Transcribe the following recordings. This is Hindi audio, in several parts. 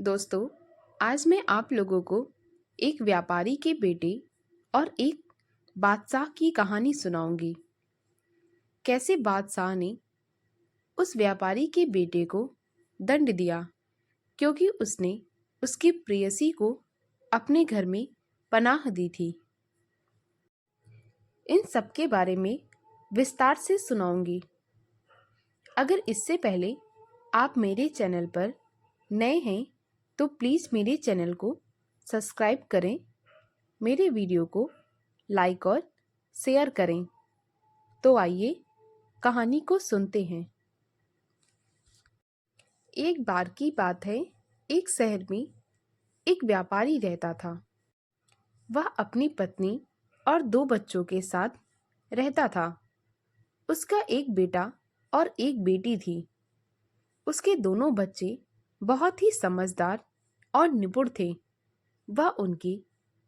दोस्तों, आज मैं आप लोगों को एक व्यापारी के बेटे और एक बादशाह की कहानी सुनाऊंगी। कैसे बादशाह ने उस व्यापारी के बेटे को दंड दिया क्योंकि उसने उसकी प्रेयसी को अपने घर में पनाह दी थी। इन सब के बारे में विस्तार से सुनाऊंगी। अगर इससे पहले आप मेरे चैनल पर नए हैं तो प्लीज़ मेरे चैनल को सब्सक्राइब करें, मेरे वीडियो को लाइक और शेयर करें। तो आइए कहानी को सुनते हैं। एक बार की बात है, एक शहर में एक व्यापारी रहता था। वह अपनी पत्नी और 2 बच्चों के साथ रहता था। उसका एक बेटा और एक बेटी थी। उसके दोनों बच्चे बहुत ही समझदार और निपुण थे। वह उनकी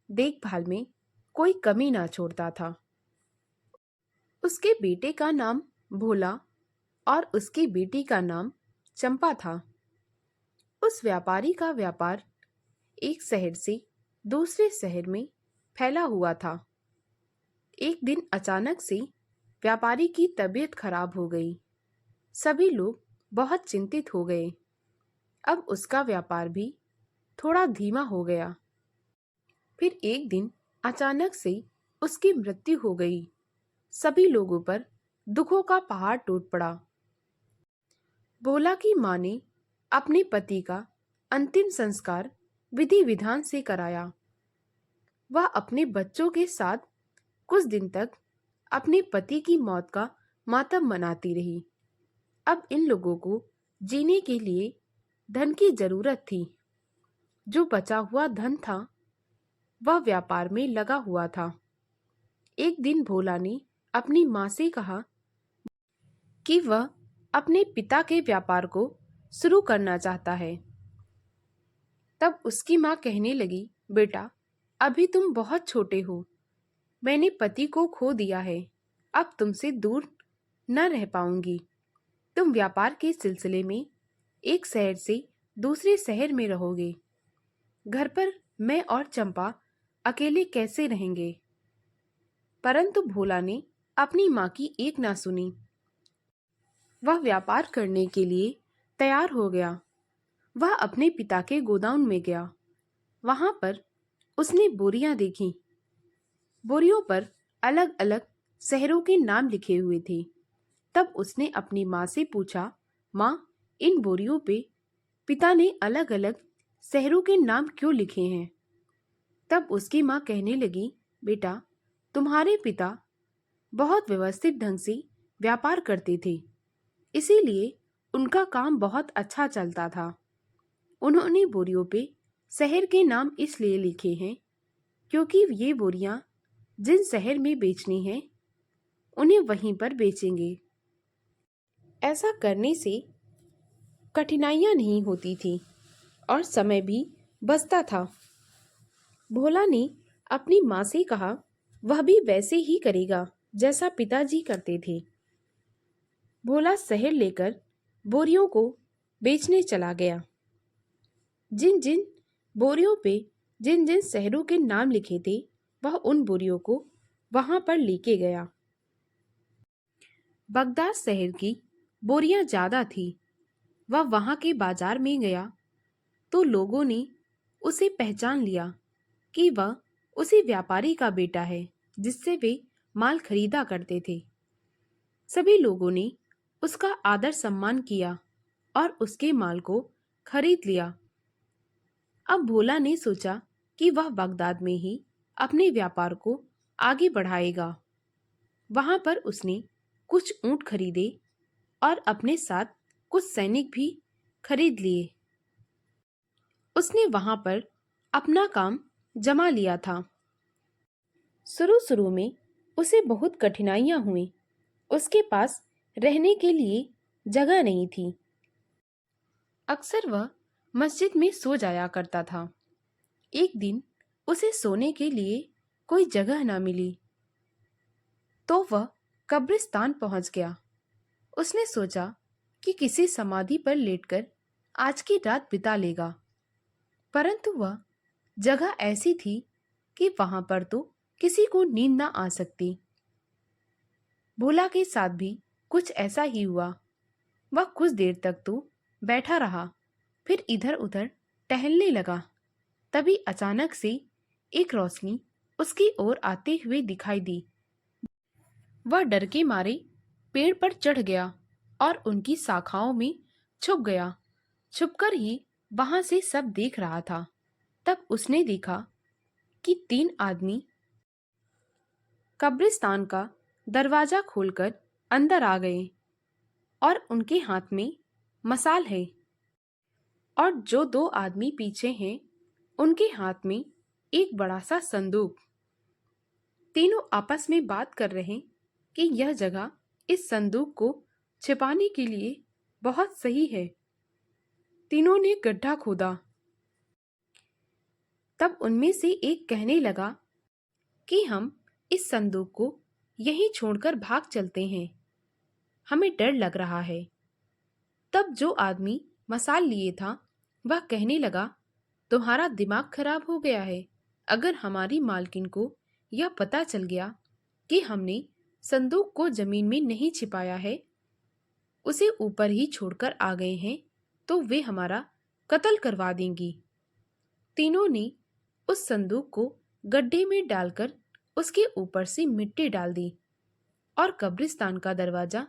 देखभाल में कोई कमी ना छोड़ता था। उसके बेटे का नाम भोला और उसकी बेटी का नाम चंपा था। उस व्यापारी का व्यापार एक शहर से दूसरे शहर में फैला हुआ था। एक दिन अचानक से व्यापारी की तबीयत खराब हो गई। सभी लोग बहुत चिंतित हो गए। अब उसका व्यापार भी थोड़ा धीमा हो गया। फिर एक दिन अचानक से उसकी मृत्यु हो गई। सभी लोगों पर दुखों का पहाड़ टूट पड़ा। भोला की मां ने अपने पति का अंतिम संस्कार विधि विधान से कराया। वह अपने बच्चों के साथ कुछ दिन तक अपने पति की मौत का मातम मनाती रही। अब इन लोगों को जीने के लिए धन की जरूरत थी। जो बचा हुआ धन था वह व्यापार में लगा हुआ था। एक दिन भोला ने अपनी मां से कहा कि वह अपने पिता के व्यापार को शुरू करना चाहता है। तब उसकी मां कहने लगी, बेटा, अभी तुम बहुत छोटे हो। मैंने पति को खो दिया है। अब तुमसे दूर न रह पाऊंगी। तुम व्यापार के सिलसिले में एक शहर से दूसरे शहर में रहोगे। घर पर मैं और चंपा अकेले कैसे रहेंगे? परंतु भोला ने अपनी मां की एक ना सुनी। वह व्यापार करने के लिए तैयार हो गया। वह अपने पिता के गोदाम में गया। वहां पर उसने बोरियां देखी। बोरियों पर अलग अलग शहरों के नाम लिखे हुए थे। तब उसने अपनी माँ से पूछा, माँ, इन बोरियों पे पिता ने अलग अलग शहरों के नाम क्यों लिखे हैं? तब उसकी माँ कहने लगी, बेटा, तुम्हारे पिता बहुत व्यवस्थित ढंग से व्यापार करते थे, इसीलिए उनका काम बहुत अच्छा चलता था। उन्होंने बोरियों पे शहर के नाम इसलिए लिखे हैं क्योंकि ये बोरियां जिन शहर में बेचनी है उन्हें वहीं पर बेचेंगे। ऐसा करने से कठिनाइयां नहीं होती थी और समय भी बचता था। भोला ने अपनी माँ से कहा, वह भी वैसे ही करेगा जैसा पिताजी करते थे। भोला शहर लेकर बोरियों को बेचने चला गया। जिन जिन बोरियों पे जिन जिन शहरों के नाम लिखे थे वह उन बोरियों को वहां पर लेके गया। बगदाद शहर की बोरियां ज्यादा थी। वह वहां के बाजार में गया तो लोगों ने उसे पहचान लिया कि वह उसी व्यापारी का बेटा है जिससे वे माल खरीदा करते थे। सभी लोगों ने उसका आदर सम्मान किया और उसके माल को खरीद लिया। अब भोला ने सोचा कि वह बगदाद में ही अपने व्यापार को आगे बढ़ाएगा। वहां पर उसने कुछ ऊंट खरीदे और अपने साथ कुछ सैनिक भी खरीद लिए। उसने वहां पर अपना काम जमा लिया था। शुरू शुरू में उसे बहुत कठिनाइयां हुई। उसके पास रहने के लिए जगह नहीं थी। अक्सर वह मस्जिद में सो जाया करता था। एक दिन उसे सोने के लिए कोई जगह न मिली तो वह कब्रिस्तान पहुंच गया। उसने सोचा कि किसी समाधि पर लेटकर आज की रात बिता लेगा। परंतु वह जगह ऐसी थी कि वहां पर तो किसी को नींद ना आ सकती। भोला के साथ भी कुछ ऐसा ही हुआ। वह कुछ देर तक तो बैठा रहा, फिर इधर उधर टहलने लगा। तभी अचानक से एक रोशनी उसकी ओर आते हुए दिखाई दी। वह डर के मारे पेड़ पर चढ़ गया और उनकी शाखाओं में छुप गया। छुपकर ही वहां से सब देख रहा था। तब उसने देखा कि 3 आदमी कब्रिस्तान का दरवाजा खोलकर अंदर आ गए और उनके हाथ में मसाल है, और जो 2 आदमी पीछे हैं उनके हाथ में एक बड़ा सा संदूक। तीनों आपस में बात कर रहे कि यह जगह इस संदूक को छिपाने के लिए बहुत सही है। तीनों ने गड्ढा खोदा। तब उनमें से एक कहने लगा कि हम इस संदूक को यहीं छोड़कर भाग चलते हैं, हमें डर लग रहा है। तब जो आदमी मसाल लिए था वह कहने लगा, तुम्हारा दिमाग खराब हो गया है। अगर हमारी मालकिन को यह पता चल गया कि हमने संदूक को जमीन में नहीं छिपाया है, उसे ऊपर ही छोड़कर आ गए हैं, तो वे हमारा कत्ल करवा देंगी। तीनों ने उस संदूक को गड्ढे में डालकर उसके ऊपर से मिट्टी डाल दी और कब्रिस्तान का दरवाजा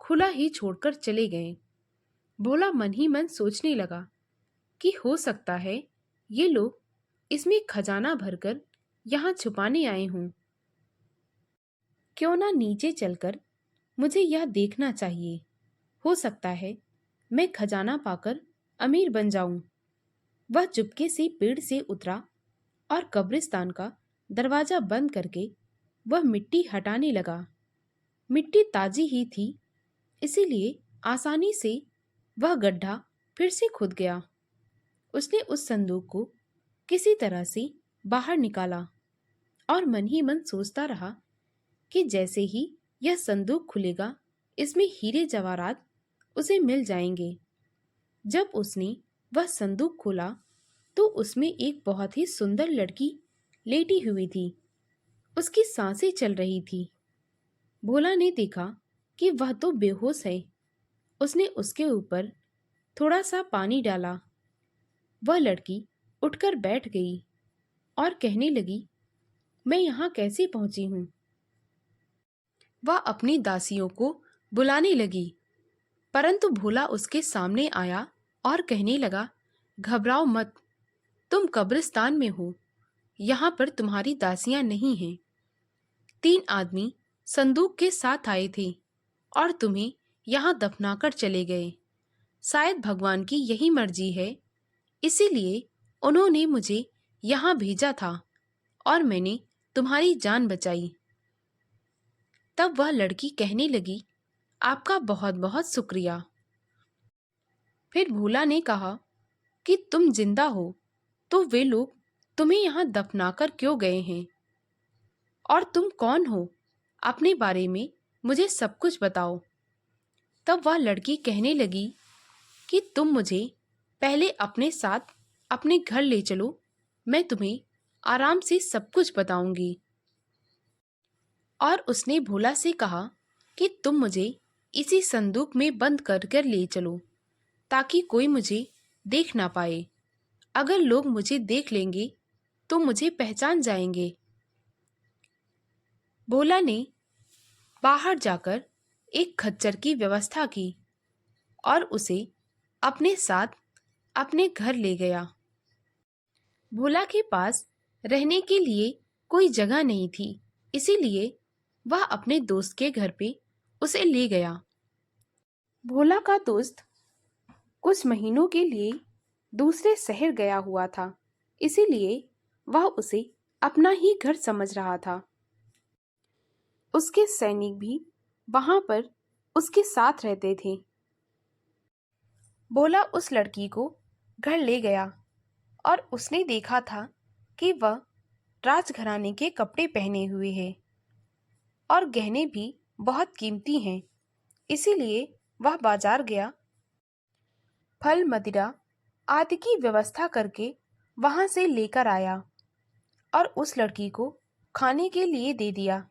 खुला ही छोड़कर चले गए। भोला मन ही मन सोचने लगा कि हो सकता है ये लोग इसमें खजाना भरकर यहाँ छुपाने आए हों। क्यों ना नीचे चलकर मुझे यह देखना चाहिए। हो सकता है मैं खजाना पाकर अमीर बन जाऊं। वह चुपके से पेड़ से उतरा और कब्रिस्तान का दरवाजा बंद करके वह मिट्टी हटाने लगा। मिट्टी ताजी ही थी, इसीलिए आसानी से वह गड्ढा फिर से खुद गया। उसने उस संदूक को किसी तरह से बाहर निकाला और मन ही मन सोचता रहा कि जैसे ही यह संदूक खुलेगा, इसमें हीरे जवाहरात उसे मिल जाएंगे। जब उसने वह संदूक खोला तो उसमें एक बहुत ही सुंदर लड़की लेटी हुई थी। उसकी सांसें चल रही थी। भोला ने देखा कि वह तो बेहोश है। उसने उसके ऊपर थोड़ा सा पानी डाला। वह लड़की उठकर बैठ गई और कहने लगी, मैं यहाँ कैसे पहुंची हूँ? वह अपनी दासियों को बुलाने लगी, परंतु भोला उसके सामने आया और कहने लगा, घबराओ मत, तुम कब्रिस्तान में हो, यहाँ पर तुम्हारी दासियां नहीं हैं। 3 आदमी संदूक के साथ आए थे और तुम्हें यहाँ दफनाकर चले गए। शायद भगवान की यही मर्जी है, इसीलिए उन्होंने मुझे यहाँ भेजा था और मैंने तुम्हारी जान बचाई। तब वह लड़की कहने लगी, आपका बहुत बहुत शुक्रिया। फिर भोला ने कहा कि तुम जिंदा हो तो वे लोग तुम्हें यहाँ दफनाकर क्यों गए हैं, और तुम कौन हो? अपने बारे में मुझे सब कुछ बताओ। तब वह लड़की कहने लगी कि तुम मुझे पहले अपने साथ अपने घर ले चलो, मैं तुम्हें आराम से सब कुछ बताऊंगी। और उसने भोला से कहा कि तुम मुझे इसी संदूक में बंद कर कर ले चलो, ताकि कोई मुझे देख ना पाए। अगर लोग मुझे देख लेंगे तो मुझे पहचान जाएंगे। भोला ने बाहर जाकर एक खच्चर की व्यवस्था की और उसे अपने साथ अपने घर ले गया। भोला के पास रहने के लिए कोई जगह नहीं थी, इसीलिए वह अपने दोस्त के घर पे उसे ले गया। भोला का दोस्त कुछ महीनों के लिए दूसरे शहर गया हुआ था, इसीलिए वह उसे अपना ही घर समझ रहा था। उसके सैनिक भी वहां पर उसके साथ रहते थे। भोला उस लड़की को घर ले गया और उसने देखा था कि वह राजघराने के कपड़े पहने हुए है और गहने भी बहुत कीमती हैं। इसीलिए वह बाजार गया, फल मदिरा आदि की व्यवस्था करके वहां से लेकर आया और उस लड़की को खाने के लिए दे दिया।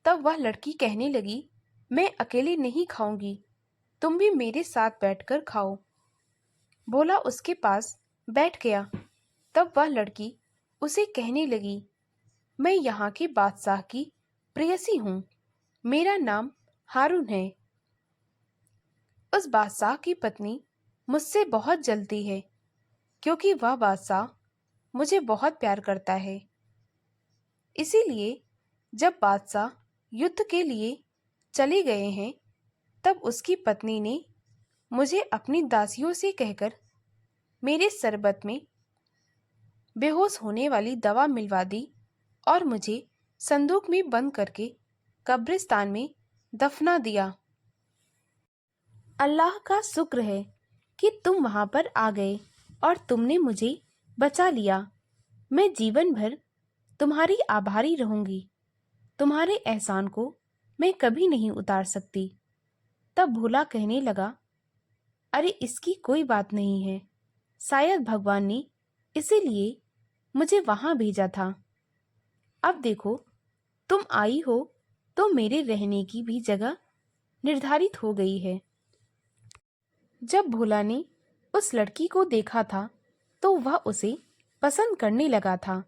तब वह लड़की कहने लगी, मैं अकेली नहीं खाऊंगी, तुम भी मेरे साथ बैठकर खाओ। भोला उसके पास बैठ गया। तब वह लड़की उसे कहने लगी, मैं यहाँ के बादशाह की प्रेयसी हूँ, मेरा नाम हारून है। उस बादशाह की पत्नी मुझसे बहुत जलती है, क्योंकि वह बादशाह मुझे बहुत प्यार करता है। इसीलिए जब बादशाह युद्ध के लिए चले गए हैं, तब उसकी पत्नी ने मुझे अपनी दासियों से कहकर मेरे शरबत में बेहोश होने वाली दवा मिलवा दी और मुझे संदूक में बंद करके कब्रिस्तान में दफना दिया। अल्लाह का शुक्र है कि तुम वहां पर आ गए और तुमने मुझे बचा लिया। मैं जीवन भर तुम्हारी आभारी रहूंगी। तुम्हारे एहसान को मैं कभी नहीं उतार सकती। तब भोला कहने लगा, अरे इसकी कोई बात नहीं है, शायद भगवान ने इसीलिए मुझे वहां भेजा था। अब देखो, तुम आई हो तो मेरे रहने की भी जगह निर्धारित हो गई है। जब भोला ने उस लड़की को देखा था तो वह उसे पसंद करने लगा था,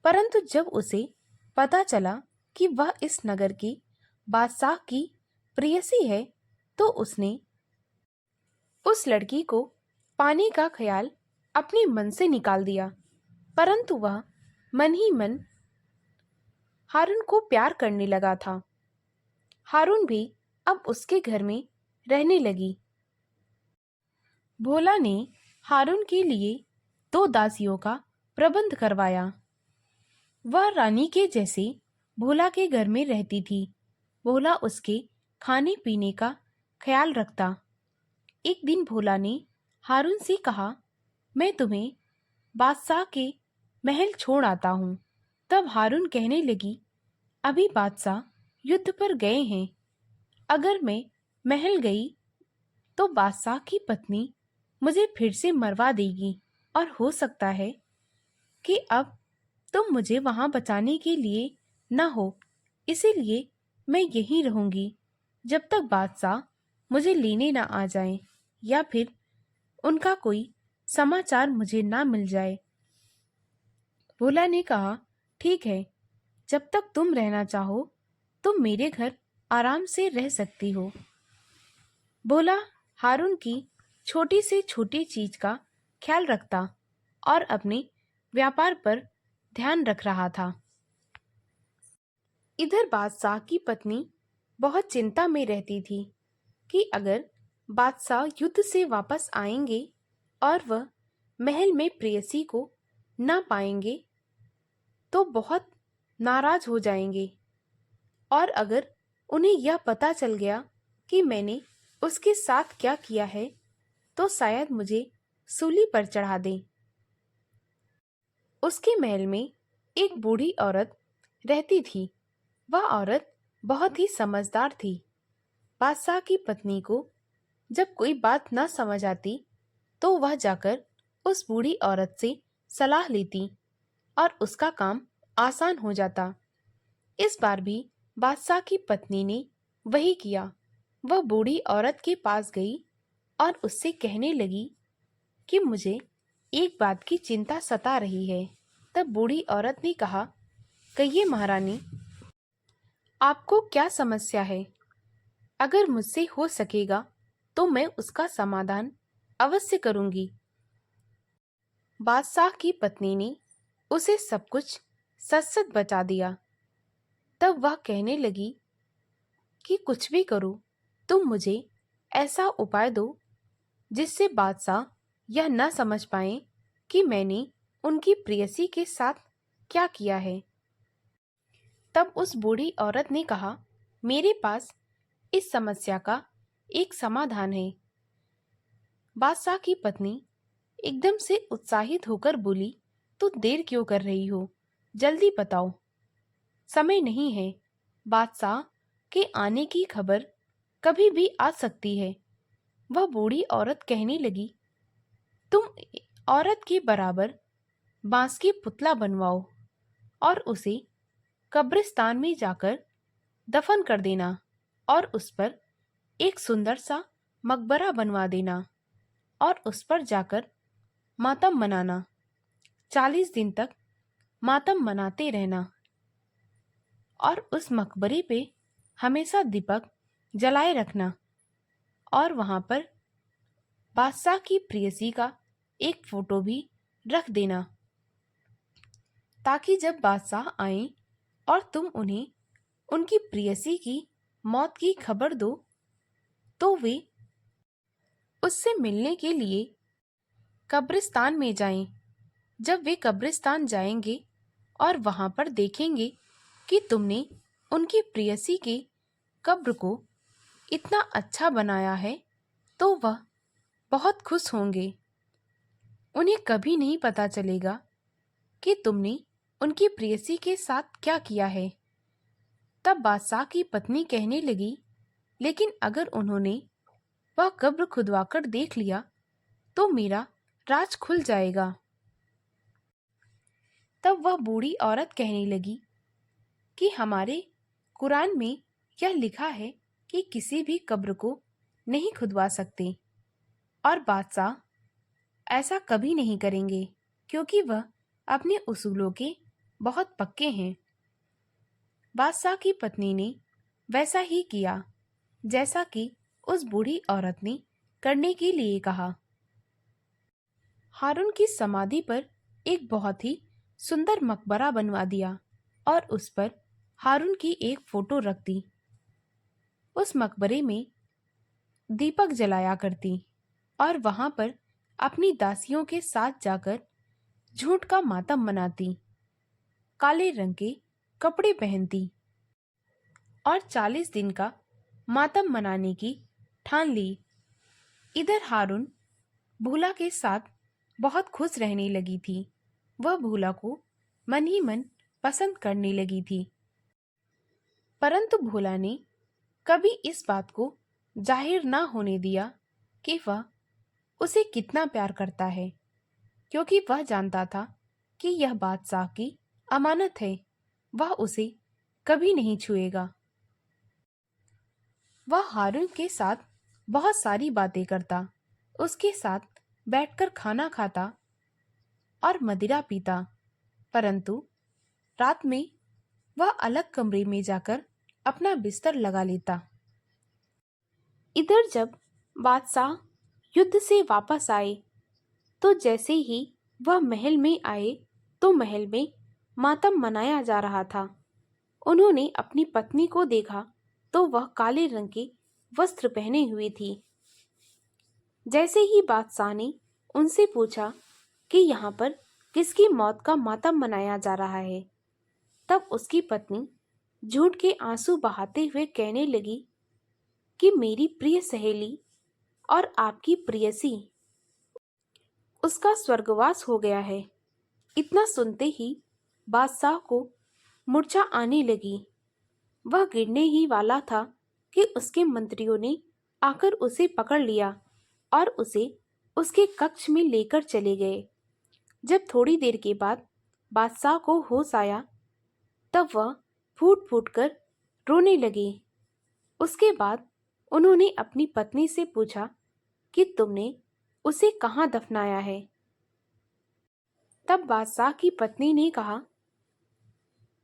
परंतु जब उसे पता चला कि वह इस नगर के बादशाह की प्रेयसी है तो उसने उस लड़की को पाने का ख्याल अपने मन से निकाल दिया। परंतु वह मन ही मन हारून को प्यार करने लगा था। हारून भी अब उसके घर में रहने लगी। भोला ने हारून के लिए 2 दासियों का प्रबंध करवाया। वह रानी के जैसे भोला के घर में रहती थी। भोला उसके खाने पीने का ख्याल रखता। एक दिन भोला ने हारून से कहा, मैं तुम्हें बादशाह के महल छोड़ आता हूँ। तब हारून कहने लगी, अभी बादशाह युद्ध पर गए हैं। अगर मैं महल गई तो बादशाह की पत्नी मुझे फिर से मरवा देगी और हो सकता है कि अब तुम मुझे वहां बचाने के लिए न हो। इसीलिए मैं यहीं रहूंगी जब तक बादशाह मुझे लेने ना आ जाएं या फिर उनका कोई समाचार मुझे ना मिल जाए। भोला ने कहा, ठीक है, जब तक तुम रहना चाहो तुम मेरे घर आराम से रह सकती हो। भोला हारून की छोटी से छोटी चीज का ख्याल रखता और अपने व्यापार पर ध्यान रख रहा था। इधर बादशाह की पत्नी बहुत चिंता में रहती थी कि अगर बादशाह युद्ध से वापस आएंगे और वह महल में प्रेयसी को ना पाएंगे तो बहुत नाराज हो जाएंगे, और अगर उन्हें यह पता चल गया कि मैंने उसके साथ क्या किया है तो शायद मुझे सूली पर चढ़ा दें। उसके महल में एक बूढ़ी औरत रहती थी। वह औरत बहुत ही समझदार थी। बादशाह की पत्नी को जब कोई बात न समझ आती तो वह जाकर उस बूढ़ी औरत से सलाह लेती और उसका काम आसान हो जाता। इस बार भी बादशाह की पत्नी ने वही किया। वह बूढ़ी औरत के पास गई और उससे कहने लगी कि मुझे एक बात की चिंता सता रही है। तब बूढ़ी औरत ने कहा, कहिए महारानी, आपको क्या समस्या है? अगर मुझसे हो सकेगा तो मैं उसका समाधान अवश्य करूंगी। बादशाह की पत्नी ने उसे सब कुछ सच सच बता दिया। तब वह कहने लगी कि कुछ भी करो, तुम मुझे ऐसा उपाय दो जिससे बादशाह यह न समझ पाए कि मैंने उनकी प्रेयसी के साथ क्या किया है। तब उस बूढ़ी औरत ने कहा, मेरे पास इस समस्या का एक समाधान है। बादशाह की पत्नी एकदम से उत्साहित होकर बोली, तो देर क्यों कर रही हो? जल्दी बताओ, समय नहीं है। बादशाह के आने की खबर कभी भी आ सकती है। वह बूढ़ी औरत कहने लगी, तुम औरत के बराबर बांस की पुतला बनवाओ और उसे कब्रिस्तान में जाकर दफन कर देना और उस पर एक सुंदर सा मकबरा बनवा देना और उस पर जाकर मातम मनाना। 40 दिन तक मातम मनाते रहना और उस मकबरे पे हमेशा दीपक जलाए रखना और वहां पर बादशाह की प्रेयसी का एक फोटो भी रख देना, ताकि जब बादशाह आए और तुम उन्हें उनकी प्रेयसी की मौत की खबर दो तो वे उससे मिलने के लिए कब्रिस्तान में जाएं। जब वे कब्रिस्तान जाएंगे और वहां पर देखेंगे कि तुमने उनकी प्रेयसी के कब्र को इतना अच्छा बनाया है तो वह बहुत खुश होंगे। उन्हें कभी नहीं पता चलेगा कि तुमने उनकी प्रेयसी के साथ क्या किया है। तब बादशाह की पत्नी कहने लगी, लेकिन अगर उन्होंने वह कब्र खुदवाकर देख लिया तो मेरा राज खुल जाएगा। तब वह बूढ़ी औरत कहने लगी कि हमारे कुरान में यह लिखा है कि किसी भी कब्र को नहीं खुदवा सकते और बादशाह ऐसा कभी नहीं करेंगे क्योंकि वह अपने उसूलों के बहुत पक्के हैं। बादशाह की पत्नी ने वैसा ही किया जैसा कि उस बूढ़ी औरत ने करने के लिए कहा। हारून की समाधि पर एक बहुत ही सुंदर मकबरा बनवा दिया और उस पर हारून की एक फोटो रख दी। उस मकबरे में दीपक जलाया करती और वहां पर अपनी दासियों के साथ जाकर झूठ का मातम मनाती, काले रंग के कपड़े पहनती और 40 दिन का मातम मनाने की ठान ली। इधर हारून भूला के साथ बहुत खुश रहने लगी थी। वह भूला को मन ही मन पसंद करने लगी थी, परंतु भोला ने कभी इस बात को जाहिर ना होने दिया कि वह उसे कितना प्यार करता है, क्योंकि वह जानता था कि यह बादशाह की अमानत है, वह उसे कभी नहीं छुएगा। वह हारून के साथ बहुत सारी बातें करता, उसके साथ बैठकर खाना खाता और मदिरा पीता, परंतु रात में वह अलग कमरे में जाकर अपना बिस्तर लगा लेता। इधर जब बादशाह युद्ध से वापस आए तो जैसे ही वह महल में आए तो महल में मातम मनाया जा रहा था। उन्होंने अपनी पत्नी को देखा तो वह काले रंग के वस्त्र पहने हुए थी। जैसे ही बादशाह ने उनसे पूछा कि यहाँ पर किसकी मौत का मातम मनाया जा रहा है, तब उसकी पत्नी झूठ के आंसू बहाते हुए कहने लगी कि मेरी प्रिय सहेली और आपकी प्रेयसी, उसका स्वर्गवास हो गया है। इतना सुनते ही बादशाह को मूर्छा आने लगी। वह गिरने ही वाला था कि उसके मंत्रियों ने आकर उसे पकड़ लिया और उसे उसके कक्ष में लेकर चले गए। जब थोड़ी देर के बाद बादशाह को होश आया तब वह फूट फूट कर रोने लगे। उसके बाद उन्होंने अपनी पत्नी से पूछा कि तुमने उसे कहाँ दफनाया है। तब बादशाह की पत्नी ने कहा,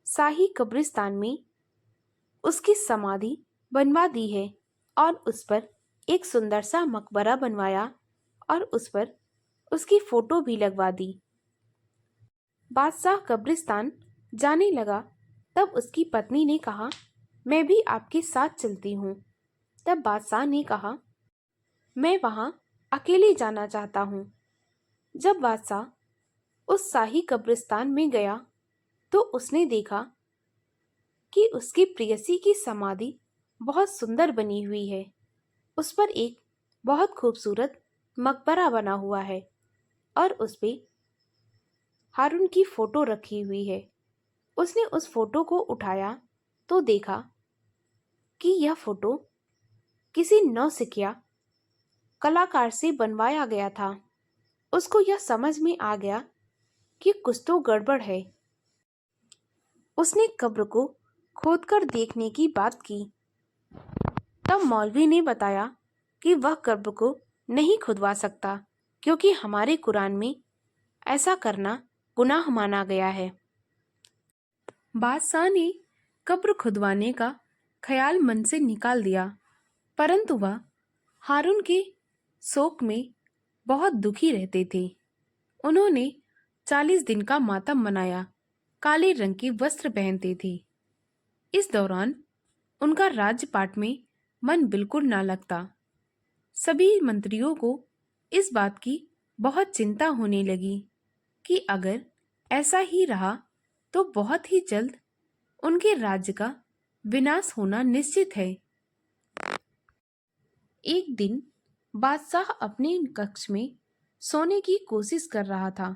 शाही कब्रिस्तान में उसकी समाधि बनवा दी है और उस पर एक सुंदर सा मकबरा बनवाया और उस पर उसकी फोटो भी लगवा दी। बादशाह कब्रिस्तान जाने लगा तब उसकी पत्नी ने कहा, मैं भी आपके साथ चलती हूँ। तब बादशाह ने कहा, मैं वहाँ अकेले जाना चाहता हूँ। जब बादशाह उस शाही कब्रिस्तान में गया तो उसने देखा कि उसकी प्रेयसी की समाधि बहुत सुंदर बनी हुई है। उस पर एक बहुत खूबसूरत मकबरा बना हुआ है और उस पे हारून की फोटो रखी हुई है। उसने उस फोटो को उठाया तो देखा कि यह फोटो किसी नौसिखिया कलाकार से बनवाया गया था। उसको यह समझ में आ गया कि कुछ तो गड़बड़ है। उसने कब्र को खोदकर देखने की बात की। तब मौलवी ने बताया कि वह कब्र को नहीं खुदवा सकता, क्योंकि हमारे कुरान में ऐसा करना गुनाह माना गया है। बादशाह ने कब्र खुदवाने का ख्याल मन से निकाल दिया, परंतु वह हारून के शोक में बहुत दुखी रहते थे। उन्होंने 40 दिन का मातम मनाया, काले रंग के वस्त्र पहनते थे। इस दौरान उनका राजपाट में मन बिल्कुल ना लगता। सभी मंत्रियों को इस बात की बहुत चिंता होने लगी कि अगर ऐसा ही रहा तो बहुत ही जल्द उनके राज्य का विनाश होना निश्चित है। एक दिन बादशाह अपने कक्ष में सोने की कोशिश कर रहा था।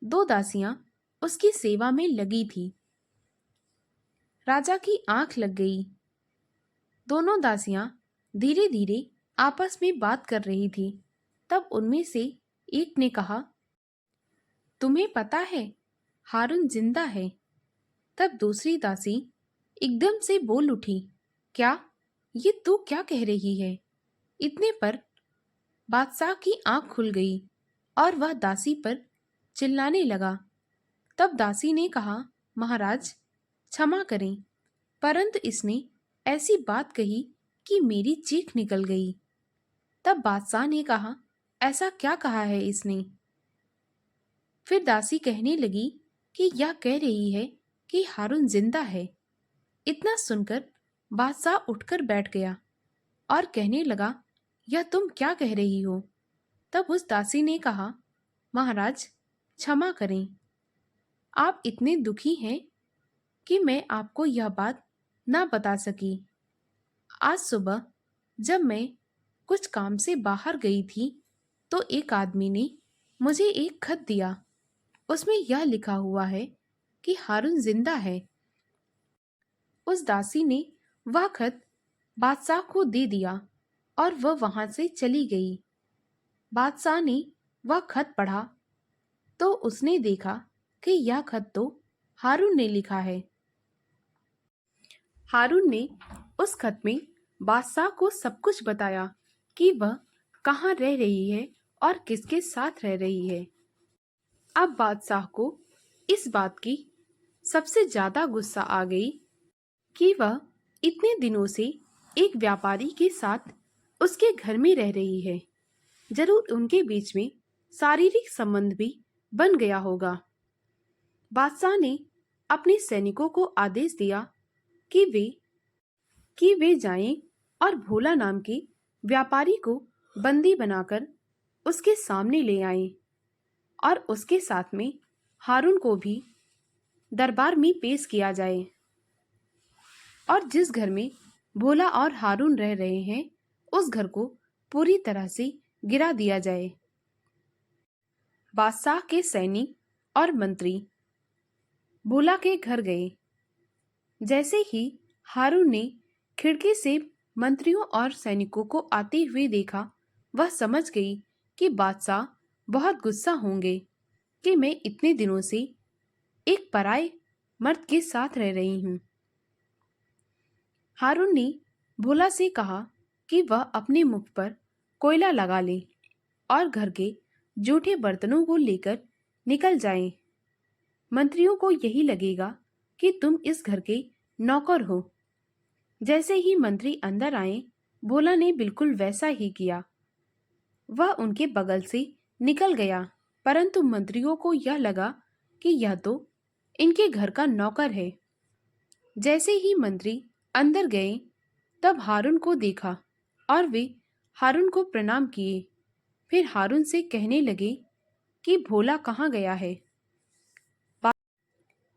2 दासियां उसकी सेवा में लगी थी। राजा की आंख लग गई। दोनों दासियां धीरे धीरे आपस में बात कर रही थी। तब उनमें से एक ने कहा, तुम्हें पता है हारून जिंदा है? तब दूसरी दासी एकदम से बोल उठी, क्या? ये तू क्या कह रही है? इतने पर बादशाह की आंख खुल गई और वह दासी पर चिल्लाने लगा। तब दासी ने कहा, महाराज क्षमा करें, परंतु इसने ऐसी बात कही कि मेरी चीख निकल गई। तब बादशाह ने कहा, ऐसा क्या कहा है इसने? फिर दासी कहने लगी कि यह कह रही है कि हारून जिंदा है। इतना सुनकर बादशाह उठकर बैठ गया और कहने लगा, यह तुम क्या कह रही हो? तब उस दासी ने कहा, महाराज क्षमा करें, आप इतने दुखी हैं कि मैं आपको यह बात ना बता सकी। आज सुबह जब मैं कुछ काम से बाहर गई थी तो एक आदमी ने मुझे एक खत दिया। उसमें यह लिखा हुआ है कि हारून जिंदा है। उस दासी ने वह खत बादशाह को दे दिया और वह वहां से चली गई। बादशाह ने वह खत पढ़ा तो उसने देखा कि यह खत तो हारून ने लिखा है। हारून ने उस खत में बादशाह को सब कुछ बताया कि वह कहाँ रह रही है और किसके साथ रह रही है। अब बादशाह को इस बात की सबसे ज्यादा गुस्सा आ गई कि वह इतने दिनों से एक व्यापारी के साथ उसके घर में रह रही है। जरूर उनके बीच में शारीरिक संबंध भी बन गया होगा। बादशाह ने अपने सैनिकों को आदेश दिया कि वे जाएं और भोला नाम के व्यापारी को बंदी बनाकर उसके सामने ले आएं और उसके साथ में हारून को भी दरबार में पेश किया जाए और जिस घर में भोला और हारून रह रहे हैं उस घर को पूरी तरह से गिरा दिया जाए। बादशाह के सैनिक और मंत्री भोला के घर गए। जैसे ही हारून ने खिड़की से मंत्रियों और सैनिकों को आते हुए देखा, वह समझ गई कि बादशाह बहुत गुस्सा होंगे कि मैं इतने दिनों से एक पराये मर्द के साथ रह रही हूँ। हारून ने भोला से कहा कि वह अपने मुख पर कोयला लगा ले और घर के जूठे बर्तनों को लेकर निकल जाएं। मंत्रियों को यही लगेगा कि तुम इस घर के नौकर हो। जैसे ही मंत्री अंदर आए, भोला ने बिल्कुल वैसा ही किया। वह उनके बगल से निकल गया, परंतु मंत्रियों को यह लगा कि यह तो इनके घर का नौकर है। जैसे ही मंत्री अंदर गए, तब हारून को देखा और वे हारून को प्रणाम किए। फिर हारून से कहने लगे कि भोला कहाँ गया है।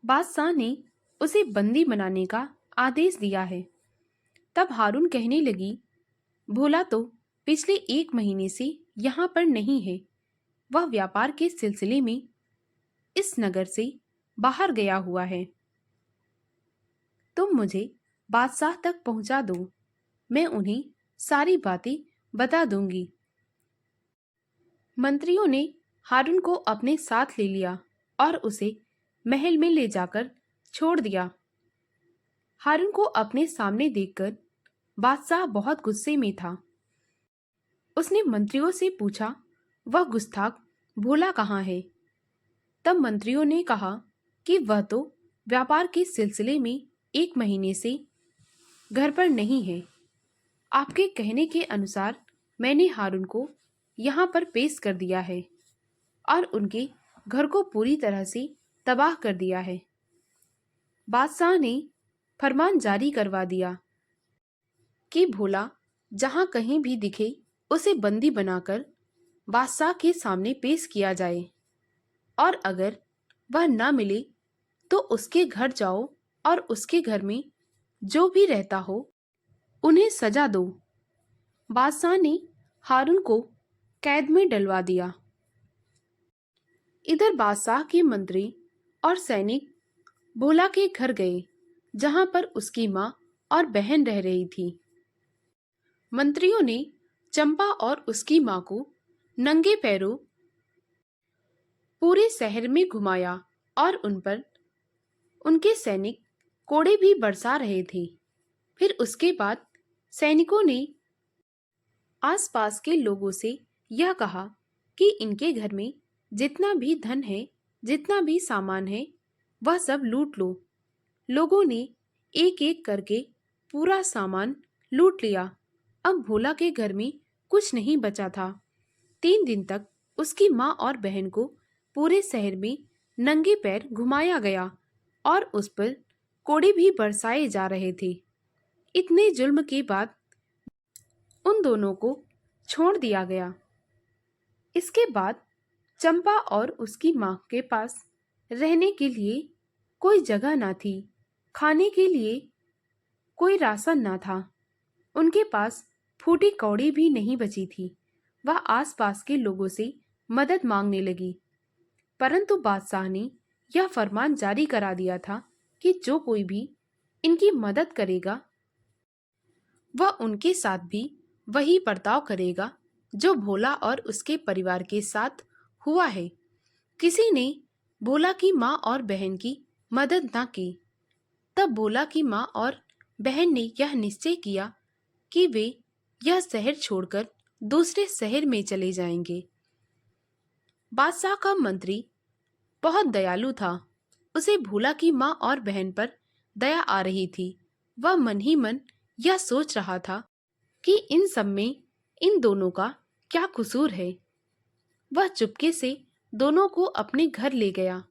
बादशाह ने उसे बंदी बनाने का आदेश दिया है। तब हारून कहने लगी, भोला तो पिछले 1 महीने से यहाँ पर नहीं है। वह व्यापार के सिलसिले में इस नगर से बाहर गया हुआ है। तुम मुझे बादशाह तक पहुंचा दो, मैं उन्हें सारी बातें बता दूंगी। मंत्रियों ने हारून को अपने साथ ले लिया और उसे महल में ले जाकर छोड़ दिया। हारून को अपने सामने देखकर बादशाह बहुत गुस्से में था। उसने मंत्रियों से पूछा, वह गुस्ताख भोला कहाँ है? तब मंत्रियों ने कहा कि वह तो व्यापार के सिलसिले में 1 महीने से घर पर नहीं है। आपके कहने के अनुसार मैंने हारून को यहाँ पर पेश कर दिया है और उनके घर को पूरी तरह से तबाह कर दिया है। बादशाह ने फरमान जारी करवा दिया कि भोला जहाँ कहीं भी दिखे उसे बंदी बनाकर बादशाह के सामने पेश किया जाए, और अगर वह न मिले तो उसके घर जाओ और उसके घर में जो भी रहता हो उन्हें सजा दो। बादशाह ने हारून को कैद में डलवा दिया। इधर बादशाह के मंत्री और सैनिक भोला के घर गए, जहां पर उसकी माँ और बहन रह रही थी। मंत्रियों ने चंपा और उसकी माँ को नंगे पैरों पूरे शहर में घुमाया और उन पर उनके सैनिक कोड़े भी बरसा रहे थे। फिर उसके बाद सैनिकों ने आसपास के लोगों से यह कहा कि इनके घर में जितना भी धन है, जितना भी सामान है, वह सब लूट लो। लोगों ने एक एक करके पूरा सामान लूट लिया। अब भोला के घर में कुछ नहीं बचा था। 3 दिन तक उसकी माँ और बहन को पूरे शहर में नंगे पैर घुमाया गया और उस पर कोड़े भी बरसाए जा रहे थे। इतने जुल्म के बाद उन दोनों को छोड़ दिया गया। इसके बाद चंपा और उसकी माँ के पास रहने के लिए कोई जगह ना थी, खाने के लिए कोई राशन ना था, उनके पास फूटी कौड़ी भी नहीं बची थी। वह आसपास के लोगों से मदद मांगने लगी, परंतु बादशाह ने यह फरमान जारी करा दिया था कि जो कोई भी इनकी मदद करेगा वह उनके साथ भी वही बर्ताव करेगा जो भोला और उसके परिवार के साथ हुआ है। किसी ने भोला की माँ और बहन की मदद न की। तब भोला की माँ और बहन ने यह निश्चय किया कि वे यह शहर छोड़कर दूसरे शहर में चले जाएंगे। बादशाह का मंत्री बहुत दयालु था। उसे भोला की माँ और बहन पर दया आ रही थी। वह मन ही मन यह सोच रहा था कि इन सब में इन दोनों का क्या कसूर है। वह चुपके से दोनों को अपने घर ले गया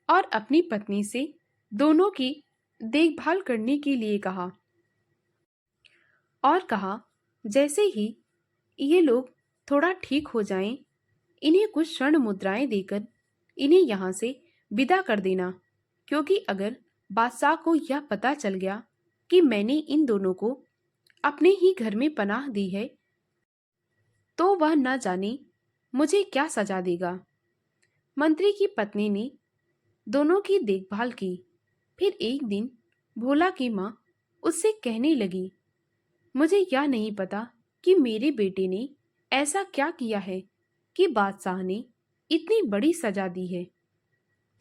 और अपनी पत्नी से दोनों की देखभाल करने के लिए कहा और कहा, जैसे ही ये लोग थोड़ा ठीक हो जाएं, इन्हें कुछ स्वर्ण मुद्राएं देकर इन्हें यहाँ से विदा कर देना, क्योंकि अगर बादशाह को यह पता चल गया कि मैंने इन दोनों को अपने ही घर में पनाह दी है तो वह न जाने मुझे क्या सजा देगा। मंत्री की पत्नी ने दोनों की देखभाल की। फिर एक दिन भोला की माँ उससे कहने लगी, मुझे यह नहीं पता कि मेरे बेटे ने ऐसा क्या किया है कि बादशाह ने इतनी बड़ी सजा दी है।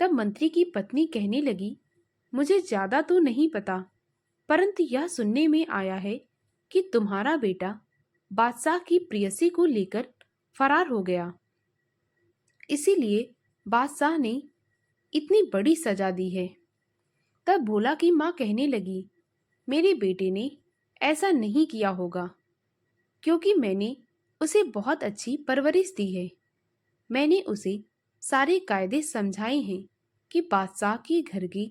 तब मंत्री की पत्नी कहने लगी, मुझे ज्यादा तो नहीं पता, परंतु यह सुनने में आया है कि तुम्हारा बेटा बादशाह की प्रेयसी को लेकर फरार हो गया, इसीलिए बादशाह ने इतनी बड़ी सजा दी है। तब भोला की माँ कहने लगी, मेरे बेटे ने ऐसा नहीं किया होगा, क्योंकि मैंने उसे बहुत अच्छी परवरिश दी है। मैंने उसे सारे कायदे समझाए हैं कि बादशाह के घर की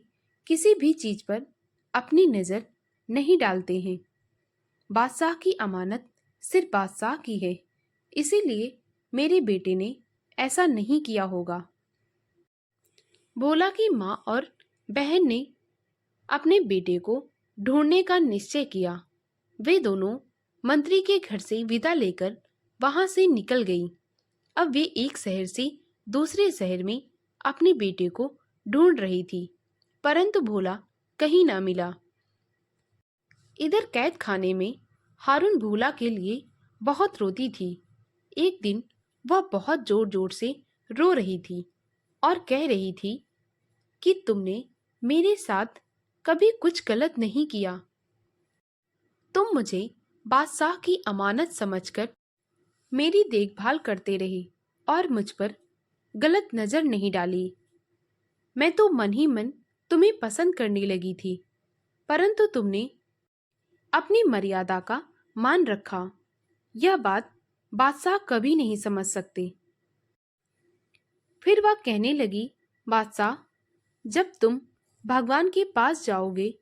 किसी भी चीज पर अपनी नजर नहीं डालते हैं। बादशाह की अमानत सिर्फ बादशाह की है, इसीलिए मेरे बेटे ने ऐसा नहीं किया होगा। भोला की माँ और बहन ने अपने बेटे को ढूंढने का निश्चय किया। वे दोनों मंत्री के घर से विदा लेकर वहां से निकल गई। अब वे एक शहर से दूसरे शहर में अपने बेटे को ढूंढ रही थी, परंतु भोला कहीं ना मिला। इधर कैद खाने में हारून भोला के लिए बहुत रोती थी। एक दिन वह बहुत जोर जोर से रो रही थी। और कह रही थी कि तुमने मेरे साथ कभी कुछ गलत नहीं किया। तुम मुझे बादशाह की अमानत समझकर मेरी देखभाल करते रहे और मुझ पर गलत नजर नहीं डाली। मैं तो मन ही मन तुम्हें पसंद करने लगी थी, परंतु तुमने अपनी मर्यादा का मान रखा। यह बात बादशाह कभी नहीं समझ सकते। फिर वह कहने लगी, बादशाह, जब तुम भगवान के पास जाओगे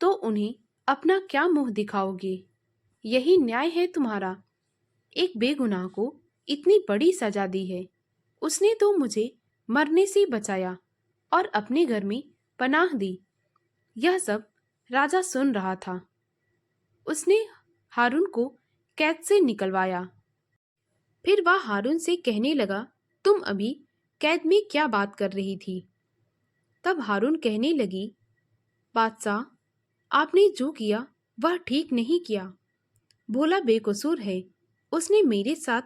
तो उन्हें अपना क्या मुंह दिखाओगे? यही न्याय है तुम्हारा। एक बेगुनाह को इतनी बड़ी सजा दी है। उसने तो मुझे मरने से बचाया और अपने घर में पनाह दी। यह सब राजा सुन रहा था। उसने हारून को कैद से निकलवाया। फिर वह हारून से कहने लगा, तुम अभी कैद में क्या बात कर रही थी? तब हारून कहने लगी, बादशाह, आपने जो किया वह ठीक नहीं किया। भोला बेकसूर है, उसने मेरे साथ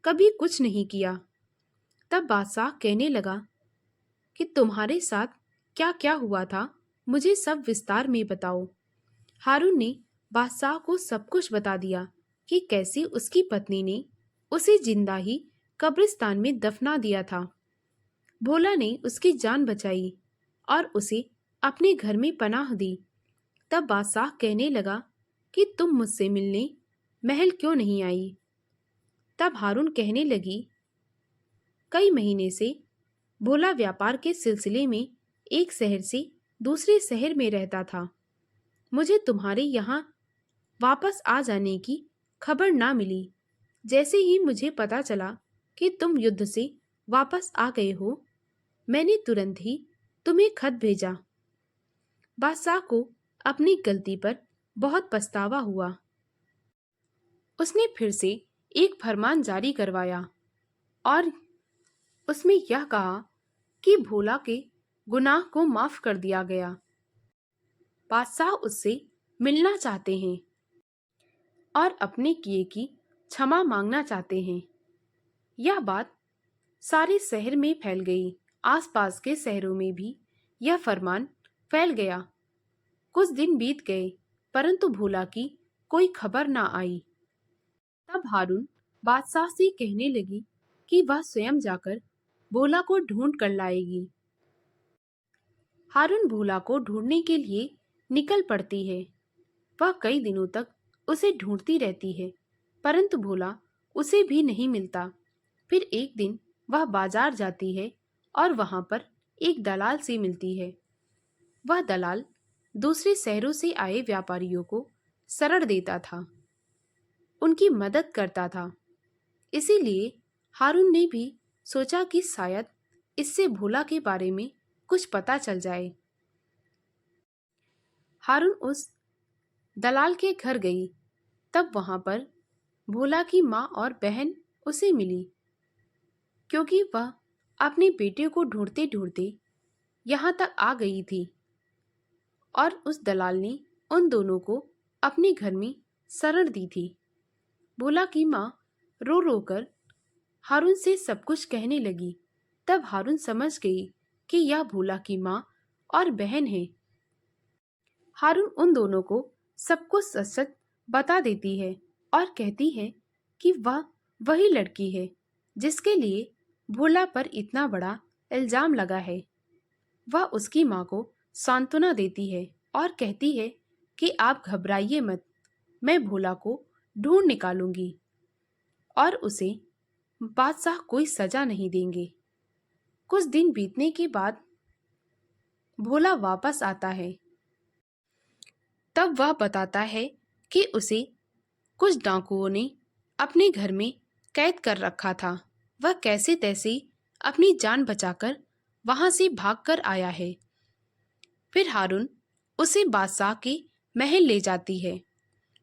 कभी कुछ नहीं किया। तब बादशाह कहने लगा कि तुम्हारे साथ क्या क्या हुआ था, मुझे सब विस्तार में बताओ। हारून ने बादशाह को सब कुछ बता दिया कि कैसे उसकी पत्नी ने उसे जिंदा ही कब्रिस्तान में दफना दिया था। भोला ने उसकी जान बचाई और उसे अपने घर में पनाह दी। तब बादशाह कहने लगा कि तुम मुझसे मिलने महल क्यों नहीं आई? तब हारून कहने लगी, कई महीने से भोला व्यापार के सिलसिले में एक शहर से दूसरे शहर में रहता था। मुझे तुम्हारे यहाँ वापस आ जाने की खबर ना मिली। जैसे ही मुझे पता चला कि तुम युद्ध से वापस आ गए हो, मैंने तुरंत ही तुम्हें खत भेजा। बादशाह को अपनी गलती पर बहुत पछतावा हुआ। उसने फिर से एक फरमान जारी करवाया और उसमें यह कहा कि भोला के गुनाह को माफ कर दिया गया। बादशाह उससे मिलना चाहते हैं और अपने किए की क्षमा मांगना चाहते हैं। यह बात सारे शहर में फैल गई। आसपास के शहरों में भी यह फरमान फैल गया। कुछ दिन बीत गए, परंतु भोला की कोई खबर ना आई। तब हारून बादशाह से कहने लगी कि वह स्वयं जाकर भोला को ढूंढ कर लाएगी। हारून भोला को ढूंढने के लिए निकल पड़ती है। वह कई दिनों तक उसे ढूंढती रहती है, परंतु भोला उसे भी नहीं मिलता। फिर एक दिन वह बाजार जाती है और वहां पर एक दलाल से मिलती है। वह दलाल दूसरे शहरों से आए व्यापारियों को शरण देता था, उनकी मदद करता था। इसीलिए हारून ने भी सोचा कि शायद इससे भोला के बारे में कुछ पता चल जाए। हारून उस दलाल के घर गई। तब वहां पर भोला की माँ और बहन उसे मिली, क्योंकि वह अपने बेटे को ढूंढते ढूंढते यहाँ तक आ गई थी। और उस दलाल ने उन दोनों को अपने घर में शरण दी थी। भोला की माँ रो रो कर हारून से सब कुछ कहने लगी। तब हारून समझ गई कि यह भोला की माँ और बहन है। हारून उन दोनों को सब कुछ सच सच बता देती है और कहती है कि वह वही लड़की है जिसके लिए भोला पर इतना बड़ा इल्जाम लगा है। वह उसकी माँ को सांत्वना देती है और कहती है कि आप घबराइए मत, मैं भोला को ढूंढ निकालूंगी और उसे बादशाह कोई सजा नहीं देंगे। कुछ दिन बीतने के बाद भोला वापस आता है। तब वह बताता है कि उसे कुछ डाकुओं ने अपने घर में कैद कर रखा था। वह कैसे तैसे अपनी जान बचाकर वहां से भागकर आया है। फिर हारून उसे बादशाह के महल ले जाती है।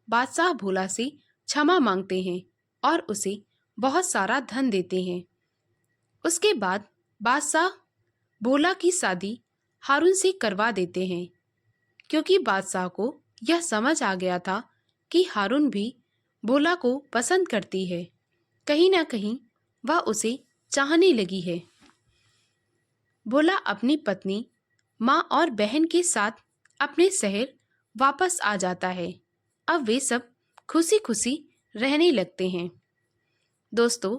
बादशाह भोला से क्षमा मांगते हैं और उसे बहुत सारा धन देते हैं। उसके बाद बादशाह भोला की शादी हारून से करवा देते हैं, क्योंकि बादशाह को यह समझ आ गया था कि हारून भी भोला को पसंद करती है। कहीं ना कहीं वह उसे चाहने लगी है। भोला अपनी पत्नी, माँ और बहन के साथ अपने शहर वापस आ जाता है। अब वे सब खुशी खुशी रहने लगते हैं। दोस्तों,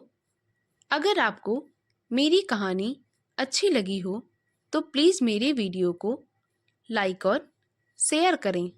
अगर आपको मेरी कहानी अच्छी लगी हो तो प्लीज़ मेरे वीडियो को लाइक और शेयर करें।